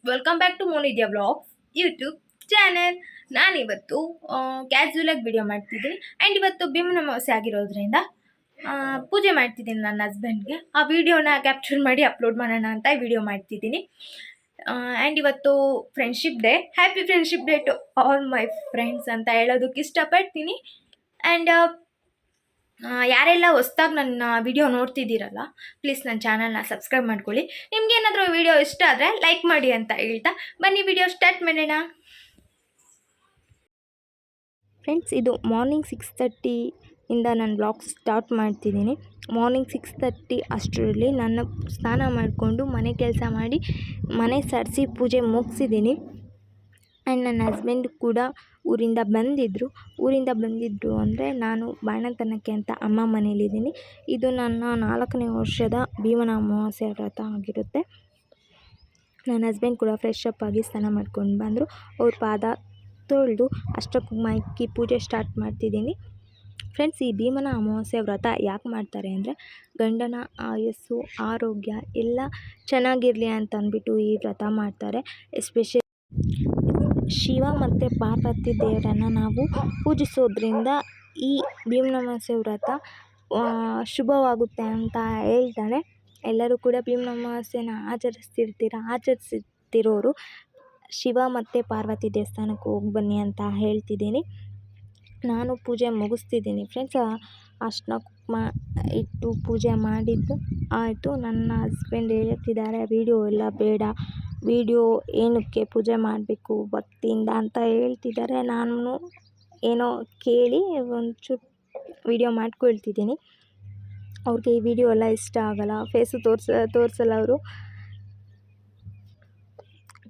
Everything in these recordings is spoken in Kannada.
Welcome back to Monidya vlogs YouTube channel. ನಾನಿವತ್ತು ಕ್ಯಾಸುವಲಾಗಿ ವಿಡಿಯೋ ಮಾಡ್ತಿದ್ದೀನಿ. ಆ್ಯಂಡ್ ಇವತ್ತು ಭೀಮನ ಅಮಾವಾಸ್ಯೆ ಆಗಿರೋದ್ರಿಂದ ಪೂಜೆ ಮಾಡ್ತಿದ್ದೀನಿ ನನ್ನ ಹಸ್ಬೆಂಡ್ಗೆ. ಆ ವಿಡಿಯೋನ ಕ್ಯಾಪ್ಚರ್ ಮಾಡಿ ಅಪ್ಲೋಡ್ ಮಾಡೋಣ ಅಂತ ವಿಡಿಯೋ ಮಾಡ್ತಿದ್ದೀನಿ. ಆ್ಯಂಡ್ ಇವತ್ತು friendship day. Happy friendship day to all my friends ಅಂತ ಹೇಳೋದಕ್ಕೆ ಇಷ್ಟಪಡ್ತೀನಿ. ಆ್ಯಂಡ್ ಯಾರೆಲ್ಲ ಹೊಸ್ದಾಗಿ ನನ್ನ ವಿಡಿಯೋ ನೋಡ್ತಿದ್ದೀರಲ್ಲ, ಪ್ಲೀಸ್ ನನ್ನ ಚಾನಲ್ನ ಸಬ್ಸ್ಕ್ರೈಬ್ ಮಾಡ್ಕೊಳ್ಳಿ. ನಿಮ್ಗೇನಾದರೂ ವಿಡಿಯೋ ಇಷ್ಟ ಆದರೆ ಲೈಕ್ ಮಾಡಿ ಅಂತ ಹೇಳ್ತಾ ಬನ್ನಿ ವಿಡಿಯೋ ಸ್ಟಾರ್ಟ್ ಮಾಡೋಣ. ಫ್ರೆಂಡ್ಸ್, ಇದು ಮಾರ್ನಿಂಗ್ 6:30 ಇಂದ ನಾನು ಬ್ಲಾಗ್ ಸ್ಟಾರ್ಟ್ ಮಾಡ್ತಿದ್ದೀನಿ. ಮಾರ್ನಿಂಗ್ 6:30 ಅಷ್ಟರಲ್ಲಿ ನನ್ನ ಸ್ನಾನ ಮಾಡಿಕೊಂಡು ಮನೆ ಕೆಲಸ ಮಾಡಿ ಮನೆ ಸಾರಿಸಿ ಪೂಜೆ ಮುಗಿಸಿದ್ದೀನಿ. ಆ್ಯಂಡ್ ನನ್ನ ಹಸ್ಬೆಂಡ್ ಕೂಡ ಊರಿಂದ ಬಂದಿದ್ದರು ಅಂದರೆ ನಾನು ಬಾಣಂತನಕ್ಕೆ ಅಂತ ಅಮ್ಮ ಮನೇಲಿದ್ದೀನಿ. ಇದು ನನ್ನ 4ನೇ ವರ್ಷದ ಭೀಮನ ಅಮಾವಾಸ್ಯೆ ವ್ರತ ಆಗಿರುತ್ತೆ. ನನ್ನ ಹಸ್ಬೆಂಡ್ ಕೂಡ ಫ್ರೆಶ್ ಅಪ್ ಆಗಿ ಸ್ನಾನ ಮಾಡ್ಕೊಂಡು ಬಂದರು. ಅವ್ರ ಪಾದ ತೊಳೆದು ಅಷ್ಟಕ್ಕೂ ಇಕ್ಕಿ ಪೂಜೆ ಸ್ಟಾರ್ಟ್ ಮಾಡ್ತಿದ್ದೀನಿ. ಫ್ರೆಂಡ್ಸ್, ಈ ಭೀಮನ ಅಮಾವಾಸ್ಯೆ ವ್ರತ ಯಾಕೆ ಮಾಡ್ತಾರೆ ಅಂದರೆ ಗಂಡನ ಆಯಸ್ಸು ಆರೋಗ್ಯ ಎಲ್ಲ ಚೆನ್ನಾಗಿರಲಿ ಅಂತ ಅಂದ್ಬಿಟ್ಟು ಈ ವ್ರತ ಮಾಡ್ತಾರೆ. ಎಸ್ಪೆಷಲಿ ಶಿವ ಮತ್ತು ಪಾರ್ವತಿ ದೇವರನ್ನು ನಾವು ಪೂಜಿಸೋದ್ರಿಂದ ಈ ಭೀಮನ ಅಮಾವಾಸ್ಯೆ ವ್ರತ ಶುಭವಾಗುತ್ತೆ ಅಂತ ಹೇಳ್ತಾರೆ. ಎಲ್ಲರೂ ಕೂಡ ಭೀಮನ ಅಮಾವಾಸ್ಯೆನ ಆಚರಿಸ್ತಿರೋರು ಶಿವ ಮತ್ತು ಪಾರ್ವತಿ ದೇವಸ್ಥಾನಕ್ಕೆ ಹೋಗಿ ಬನ್ನಿ ಅಂತ ಹೇಳ್ತಿದ್ದೀನಿ. ನಾನು ಪೂಜೆ ಮುಗಿಸ್ತಿದ್ದೀನಿ ಫ್ರೆಂಡ್ಸ್. ಅರ್ಶಿನ ಕುಂಕುಮ ಇಟ್ಟು ಪೂಜೆ ಮಾಡಿದ್ದು ಆಯಿತು. ನನ್ನ ಹಸ್ಬೆಂಡ್ ಹೇಳ್ತಿದ್ದಾರೆ ವಿಡಿಯೋ ಎಲ್ಲ ಬೇಡ, ವಿಡಿಯೋ ಏನಕ್ಕೆ ಪೂಜೆ ಮಾಡಬೇಕು ಭಕ್ತಿಯಿಂದ ಅಂತ ಹೇಳ್ತಿದ್ದಾರೆ. ನಾನು ಏನೋ ಕೇಳಿ ಒಂಚೂರು ವಿಡಿಯೋ ಮಾಡ್ಕೊಳ್ತಿದ್ದೀನಿ. ಅವ್ರಿಗೆ ಈ ವಿಡಿಯೋ ಎಲ್ಲ ಇಷ್ಟ ಆಗಲ್ಲ, ಫೇಸು ತೋರಿಸಲ್ಲ ಅವರು.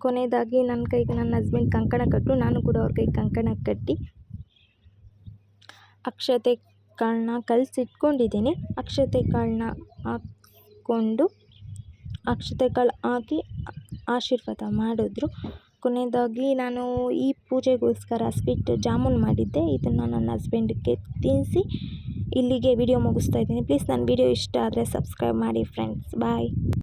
ಕೊನೆಯದಾಗಿ ನನ್ನ ಕೈಗೆ ನನ್ನ ಹಸ್ಬೆಂಡ್ ಕಂಕಣ ಕಟ್ಟು, ನಾನು ಕೂಡ ಅವ್ರ ಕೈಗೆ ಕಂಕಣ ಕಟ್ಟಿ ಅಕ್ಷತೆ ಕಾಳನ್ನ ಕಲಸಿಟ್ಕೊಂಡಿದ್ದೀನಿ. ಅಕ್ಷತೆ ಕಾಳನ್ನ ಹಾಕ್ಕೊಂಡು ಅಕ್ಷತೆ ಕಾಳು ಹಾಕಿ ಆಶೀರ್ವಾದ ಮಾಡಿದ್ರು. ಕೊನೆಯದಾಗಿ ನಾನು ಈ ಪೂಜೆಗೋಸ್ಕರ ಸ್ವೀಟ್ ಜಾಮೂನ್ ಮಾಡಿದ್ದೆ. ಇದನ್ನು ನನ್ನ ಹಸ್ಬೆಂಡ್ಗೆ ತಿನ್ನಿಸಿ ಇಲ್ಲಿಗೆ ವಿಡಿಯೋ ಮುಗಿಸ್ತಾ ಇದ್ದೀನಿ. ಪ್ಲೀಸ್ ನನ್ನ ವಿಡಿಯೋ ಇಷ್ಟ ಆದರೆ ಸಬ್ಸ್ಕ್ರೈಬ್ ಮಾಡಿ ಫ್ರೆಂಡ್ಸ್. ಬಾಯ್.